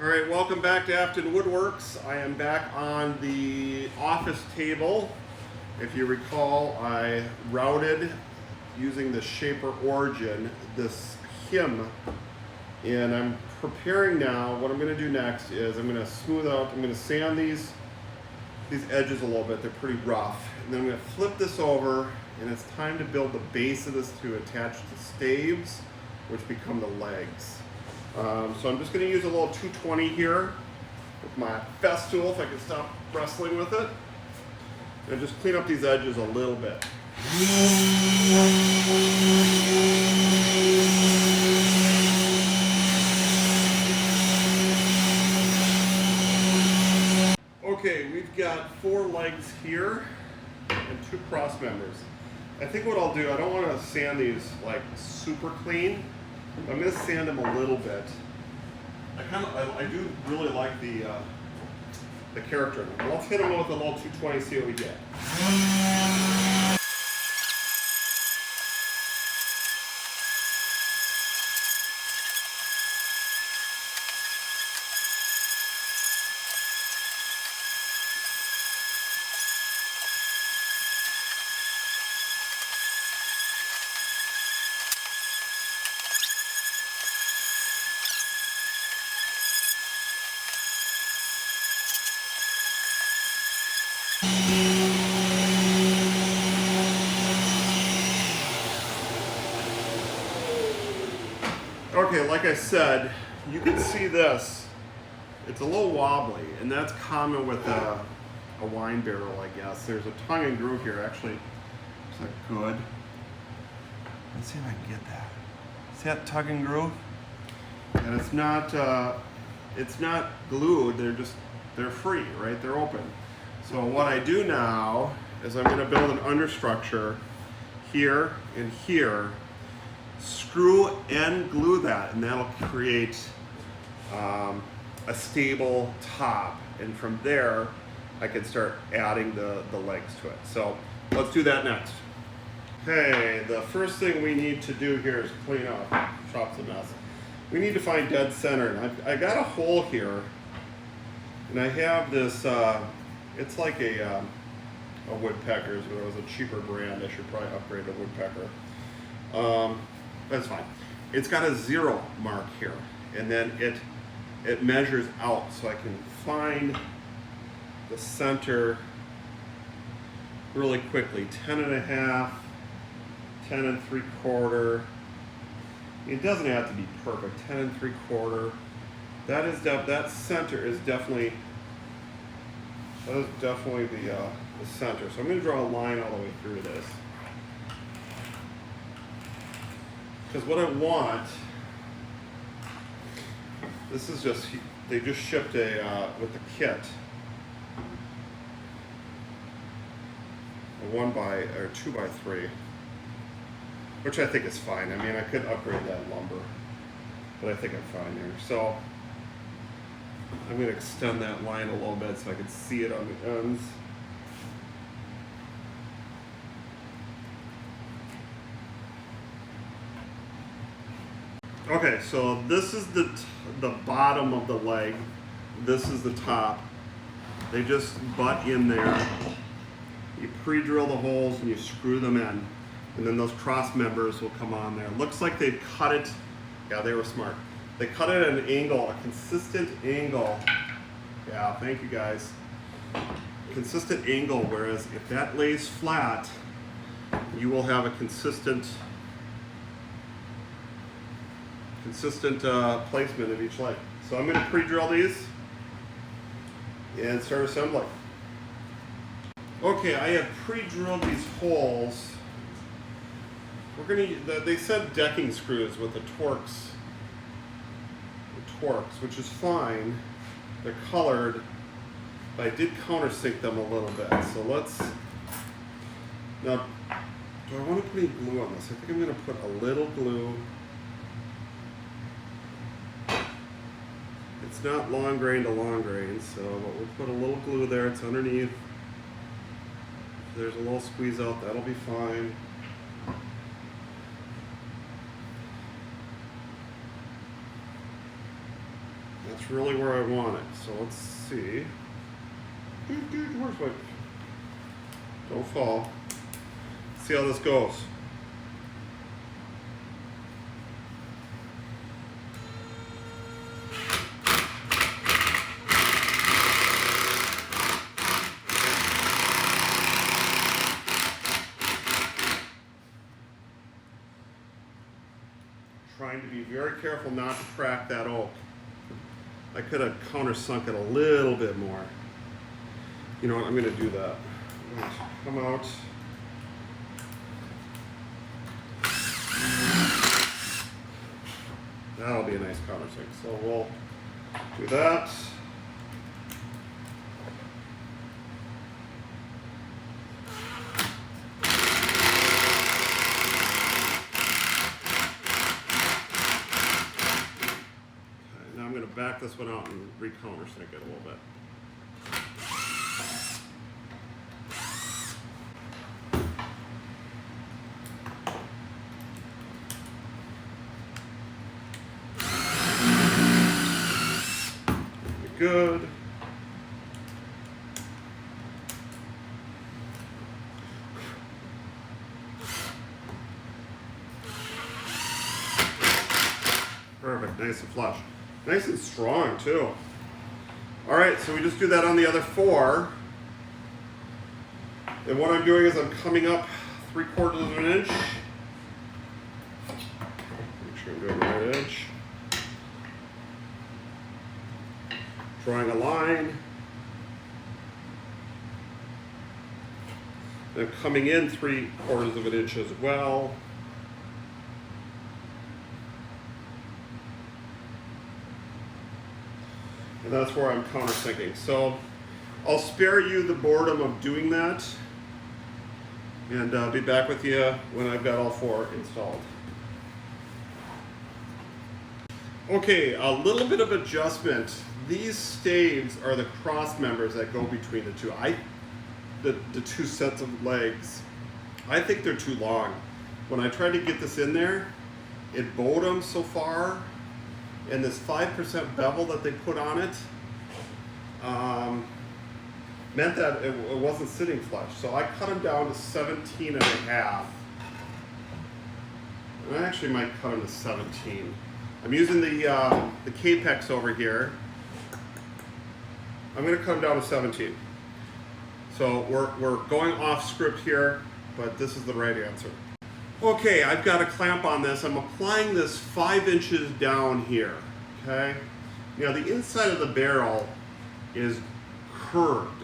All right, welcome back to Afton Woodworks. I am back on the office table. If you recall, I routed using the Shaper Origin this hem, and I'm preparing now. What I'm going to do next is I'm going to smooth out, I'm going to sand these edges a little bit. They're pretty rough. And then I'm going to flip this over, and it's time to build the base of this to attach the staves, which become the legs. So I'm just going to use a little 220 here with my Festool, if I can stop wrestling with it, and just clean up these edges a little bit. Okay, we've got 4 legs here and 2 cross members. I think what I'll do, I don't want to sand these like super clean. I'm going to sand them a little bit. I do really like the character. Let's hit them with a little 220, see what we get. Okay, like I said, you can see this. It's a little wobbly, and that's common with a wine barrel, I guess. There's a tongue and groove here. Actually, is that good? Let's see if I can get that. See that tongue and groove? And it's not glued. They're free, right? They're open. So what I do now is I'm going to build an understructure here and here. Screw and glue that, and that'll create a stable top, and from there I can start adding the legs to it. So let's do that next. Okay, the first thing we need to do here is clean up. Shop's a mess. We need to find dead center, and I got a hole here, and I have this, it's like a Woodpecker's, but it was a cheaper brand. I should probably upgrade to Woodpecker. That's fine. It's got a 0 mark here, and then it measures out, so I can find the center really quickly. 10.5, 10 3/4. It doesn't have to be perfect. 10 3/4. That center is definitely the center. So I'm going to draw a line all the way through this. Because what I want, this is just, they just shipped with the kit, a 2x3, which I think is fine. I mean, I could upgrade that lumber, but I think I'm fine there. So I'm going to extend that line a little bit so I can see it on the ends. Okay, so this is the bottom of the leg. This is the top. They just butt in there. You pre-drill the holes and you screw them in, and then those cross members will come on there. Looks like they've cut it. Yeah, they were smart. They cut it at an angle, a consistent angle. Yeah, thank you guys. Consistent angle, whereas if that lays flat, you will have a consistent placement of each leg. So I'm going to pre-drill these and start assembling. Okay, I have pre-drilled these holes. They said decking screws with the Torx, which is fine. They're colored, but I did countersink them a little bit. So now, do I want to put any glue on this? I think I'm going to put a little glue. It's not long grain to long grain, so we'll put a little glue there. It's underneath. If there's a little squeeze out, that'll be fine. That's really where I want it. So let's see. Where's my... Don't fall. Let's see how this goes. Trying to be very careful not to crack that oak. I could have countersunk it a little bit more. You know what, I'm gonna do that. I'm going to come out. That'll be a nice countersink. So we'll do that. Back this one out and re-countersink it a little bit. Good. Perfect, nice and flush. Nice and strong too. All right, so we just do that on the other 4. And what I'm doing is I'm coming up 3/4 of an inch. Make sure I'm doing the right inch. Drawing a line. Then coming in 3/4 of an inch as well. And that's where I'm countersinking. So I'll spare you the boredom of doing that, and I'll be back with you when I've got all 4 installed. Okay, a little bit of adjustment. These staves are the cross members that go between the two. The 2 sets of legs. I think they're too long. When I tried to get this in there, it bowed them so far. And this 5% bevel that they put on it meant that it wasn't sitting flush. So I cut them down to 17 and a half. And I actually might cut them to 17. I'm using the K-Pex over here. I'm going to cut them down to 17. So we're going off script here, but this is the right answer. Okay, I've got a clamp on this. I'm applying this 5 inches down here, okay? Now the inside of the barrel is curved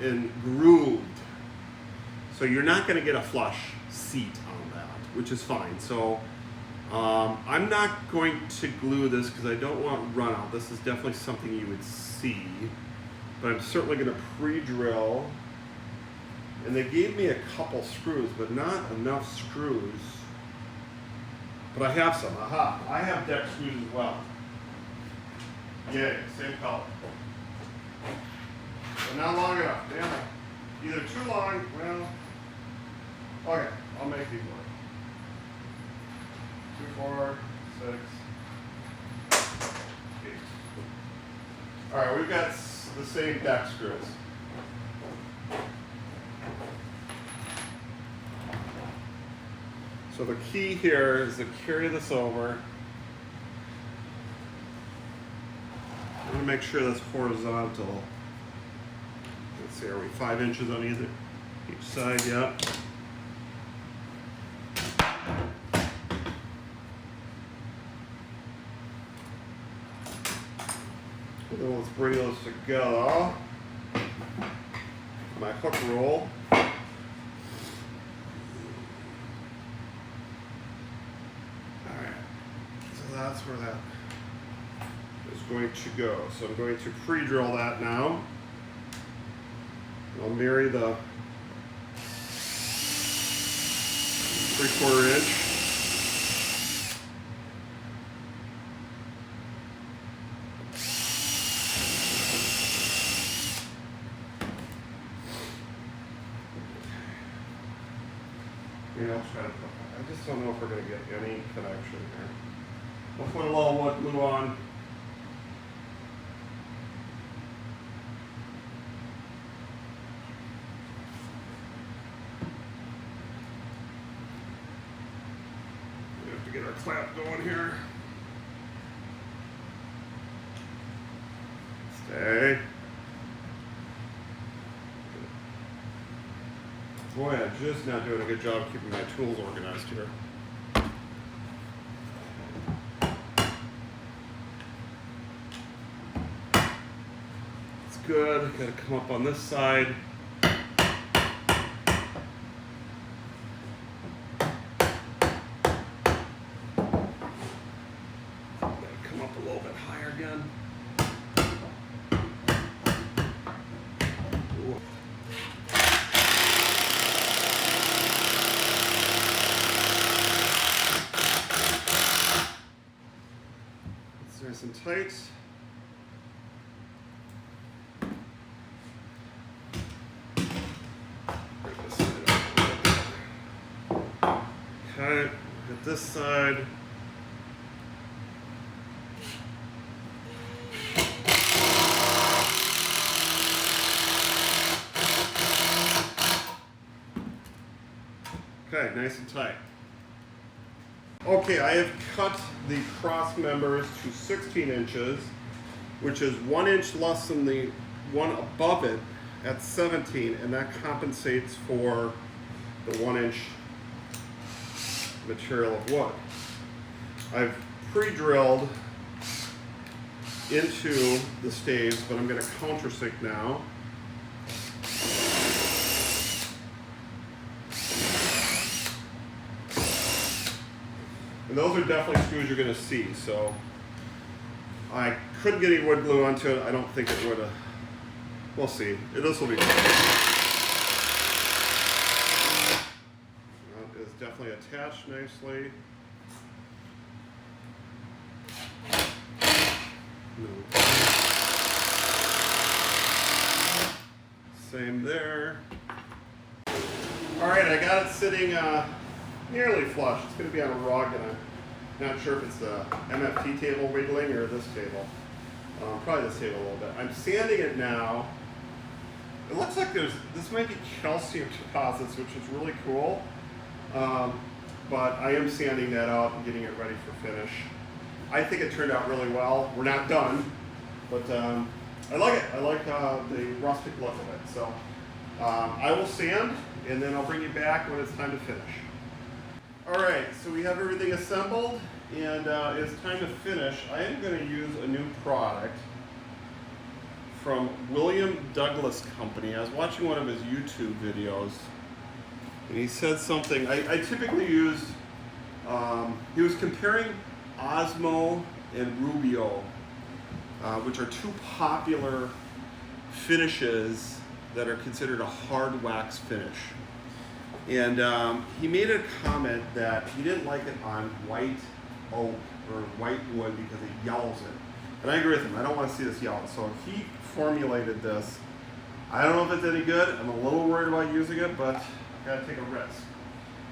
and grooved. So you're not gonna get a flush seat on that, which is fine. So I'm not going to glue this because I don't want runout. This is definitely something you would see, but I'm certainly gonna pre-drill. And they gave me a couple screws, but not enough screws. But I have some. Aha! I have deck screws as well. Yay, same color. But not long enough. Damn it. Either too long, well, okay, I'll make these work. 2, 4, 6, 8. All right, we've got the same deck screws. So the key here is to carry this over. I'm going to make sure that's horizontal. Let's see, are we 5 inches on each side? Yeah. And then let's bring those together. My hook roll. That's where that is going to go. So I'm going to pre-drill that now. I'll marry the 3/4 inch. Yeah, I'll try to, I just don't know if we're going to get any connection here. We'll put a little wood glue on. flap going here. Stay. Boy, I'm just not doing a good job keeping my tools organized here. It's good. Got to come up on this side. Nice and tight. Bring this side up a little bit. Okay, hit this side. Okay, nice and tight. Okay, I have cut the cross members to 16 inches, which is 1 inch less than the one above it at 17, and that compensates for the 1 inch material of wood. I've pre-drilled into the staves, but I'm going to countersink now. And those are definitely screws you're going to see, so I couldn't get any wood glue onto it. I don't think it would have. We'll see. This will be fun. That is definitely attached nicely. Same there. All right, I got it sitting nearly flush. It's going to be on a rug, and I'm not sure if it's the MFT table wiggling or this table. Probably this table a little bit. I'm sanding it now. It looks like this might be calcium deposits, which is really cool. But I am sanding that out and getting it ready for finish. I think it turned out really well. We're not done, but I like it. I like the rustic look of it. So I will sand, and then I'll bring you back when it's time to finish. All right, so we have everything assembled, and it's time to finish. I am going to use a new product from William Douglas Company. I was watching one of his YouTube videos, and he said something. I typically use, he was comparing Osmo and Rubio, which are two popular finishes that are considered a hard wax finish. And he made a comment that he didn't like it on white oak or white wood because it yellows it. And I agree with him. I don't want to see this yellow. So he formulated this. I don't know if it's any good. I'm a little worried about using it, but I've got to take a risk.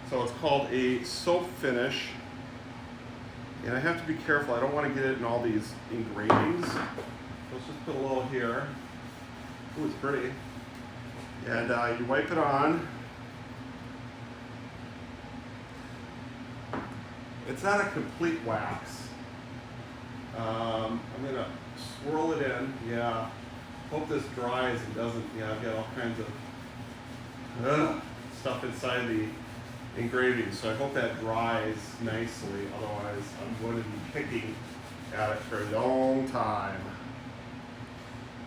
So it's called a soap finish. And I have to be careful. I don't want to get it in all these engravings. Let's just put a little here. Ooh, it's pretty. And you wipe it on. It's not a complete wax. I'm gonna swirl it in. Yeah. Hope this dries and doesn't. Yeah, I've got all kinds of stuff inside the engraving, so I hope that dries nicely. Otherwise, I'm going to be picking at it for a long time.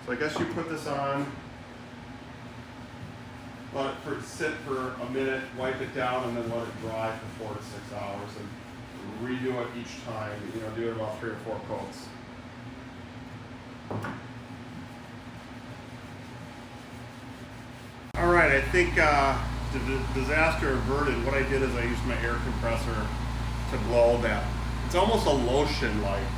So I guess you put this on, let it sit for a minute, wipe it down, and then let it dry for 4 to 6 hours, and redo it each time. You know, do it about 3 or 4 coats. All right, I think the disaster averted. What I did is I used my air compressor to blow that. It's almost a lotion-like.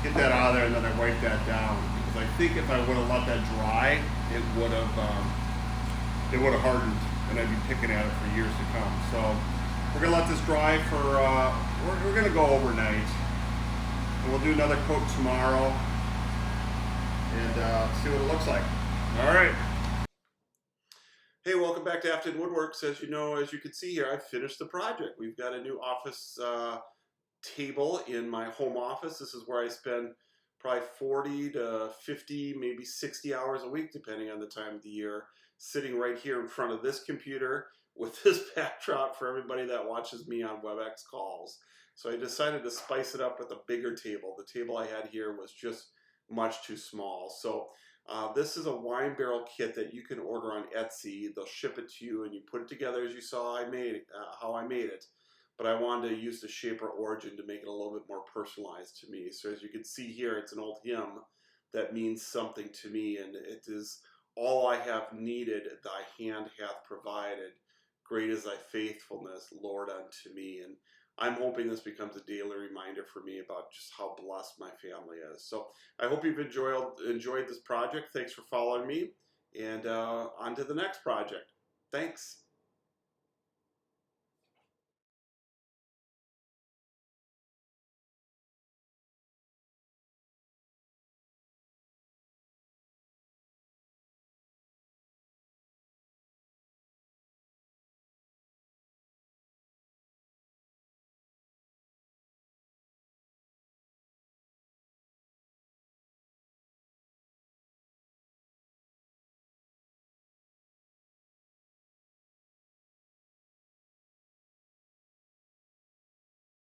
Get that out of there, and then I wipe that down, because I think if I would have let that dry, it would have hardened, and I'd be picking at it for years to come. So we're gonna let this dry for we're gonna go overnight, and we'll do another coat tomorrow and see what it looks like. All right. Hey, welcome back to Afton Woodworks. As you know, as you can see here, I've finished the project. We've got a new office table in my home office. This is where I spend probably 40 to 50, maybe 60 hours a week, depending on the time of the year, sitting right here in front of this computer with this backdrop for everybody that watches me on WebEx calls. So I decided to spice it up with a bigger table. The table I had here was just much too small. So this is a wine barrel kit that you can order on Etsy. They'll ship it to you and you put it together as you saw I made how I made it. But I wanted to use the shape or origin to make it a little bit more personalized to me. So as you can see here, it's an old hymn that means something to me, and it is all I have needed, thy hand hath provided. Great is thy faithfulness, Lord, unto me. And I'm hoping this becomes a daily reminder for me about just how blessed my family is. So I hope you've enjoyed this project. Thanks for following me, and on to the next project. Thanks.